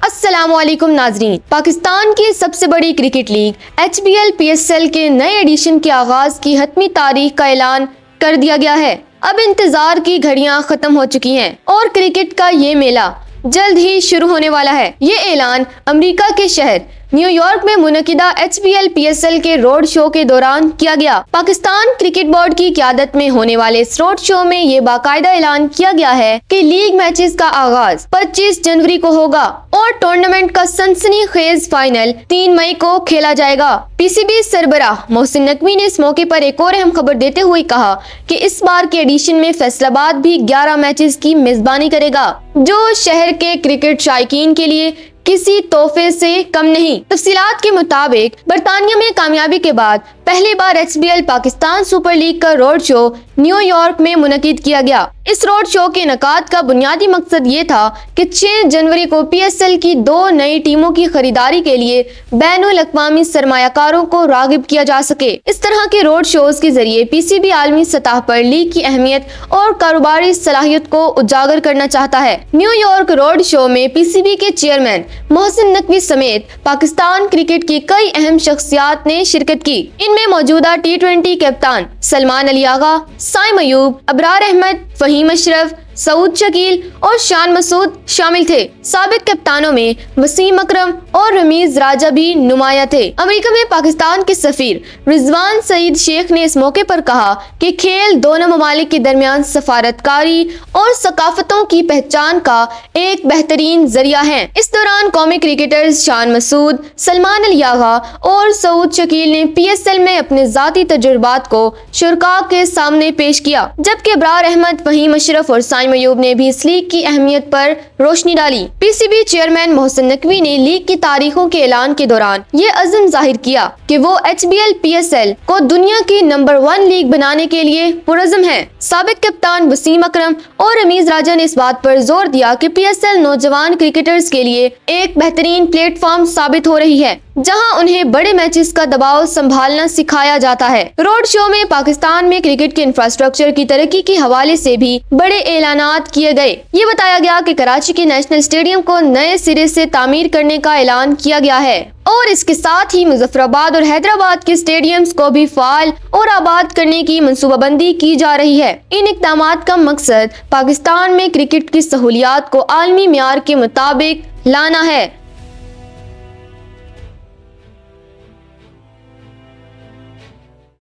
السلام علیکم ناظرین، پاکستان کی سب سے بڑی کرکٹ لیگ HBL-PSL کے نئے ایڈیشن کے آغاز کی حتمی تاریخ کا اعلان کر دیا گیا ہے۔ اب انتظار کی گھڑیاں ختم ہو چکی ہیں اور کرکٹ کا یہ میلہ جلد ہی شروع ہونے والا ہے۔ یہ اعلان امریکہ کے شہر نیو یارک میں منعقدہ HBL-PSL کے روڈ شو کے دوران کیا گیا۔ پاکستان کرکٹ بورڈ کی قیادت میں ہونے والے اس روڈ شو میں یہ باقاعدہ اعلان کیا گیا ہے کہ لیگ میچز کا آغاز 25 جنوری کو ہوگا اور ٹورنامنٹ کا سنسنی خیز فائنل 3 مئی کو کھیلا جائے گا۔ PCB سربراہ محسن نقوی نے اس موقع پر ایک اور اہم خبر دیتے ہوئے کہا کہ اس بار کے ایڈیشن میں فیصل آباد بھی 11 میچز کی میزبانی کرے گا، جو شہر کے کرکٹ شائقین کے لیے کسی تحفے سے کم نہیں۔ تفصیلات کے مطابق برطانیہ میں کامیابی کے بعد پہلی بار HBL پاکستان سپر لیگ کا روڈ شو نیو یارک میں منعقد کیا گیا۔ اس روڈ شو کے انعقاد کا بنیادی مقصد یہ تھا کہ 6 جنوری کو PSL کی 2 نئی ٹیموں کی خریداری کے لیے بین الاقوامی سرمایہ کاروں کو راغب کیا جا سکے۔ اس طرح کے روڈ شوز کے ذریعے PCB عالمی سطح پر لیگ کی اہمیت اور کاروباری صلاحیت کو اجاگر کرنا چاہتا ہے۔ نیو یارک روڈ شو میں PCB کے چیئرمین محسن نقوی سمیت پاکستان کرکٹ کی کئی اہم شخصیات نے شرکت کی۔ ان میں موجودہ T20 کپتان سلمان علی آغا، سائم ایوب، ابرار احمد، فہیم اشرف، سعود شکیل اور شان مسعود شامل تھے۔ سابق کپتانوں میں وسیم اکرم اور رمیز راجہ بھی نمایاں تھے۔ امریکہ میں پاکستان کے سفیر رضوان سعید شیخ نے اس موقع پر کہا کہ کھیل دونوں ممالک کے درمیان سفارتکاری اور ثقافتوں کی پہچان کا ایک بہترین ذریعہ ہے۔ اس دوران قومی کرکٹرز شان مسعود، سلمان علی آغا اور سعود شکیل نے PSL میں اپنے ذاتی تجربات کو شرکاء کے سامنے پیش کیا، جبکہ ابرار احمد، فہیم اشرف اور سائم ایوب نے بھی اس لیگ کی اہمیت پر روشنی ڈالی۔ PCB چیئرمین محسن نقوی نے لیگ کی تاریخوں کے اعلان کے دوران یہ عزم ظاہر کیا کہ وہ HBL-PSL کو دنیا کی نمبر 1 لیگ بنانے کے لیے پرعزم ہے۔ سابق کپتان وسیم اکرم اور رمیز راجہ نے اس بات پر زور دیا کہ PSL نوجوان کرکٹرز کے لیے ایک بہترین پلیٹ فارم ثابت ہو رہی ہے، جہاں انہیں بڑے میچز کا دباؤ سنبھالنا سکھایا جاتا ہے۔ روڈ شو میں پاکستان میں کرکٹ کے انفراسٹرکچر کی ترقی کے حوالے سے بھی بڑے اعلانات کیے گئے۔ یہ بتایا گیا کہ کراچی کے نیشنل اسٹیڈیم کو نئے سرے سے تعمیر کرنے کا اعلان کیا گیا ہے اور اس کے ساتھ ہی مظفر آباد اور حیدرآباد کے اسٹیڈیمز کو بھی فعال اور آباد کرنے کی منصوبہ بندی کی جا رہی ہے۔ ان اقدامات کا مقصد پاکستان میں کرکٹ کی سہولیات کو عالمی معیار کے مطابق لانا ہے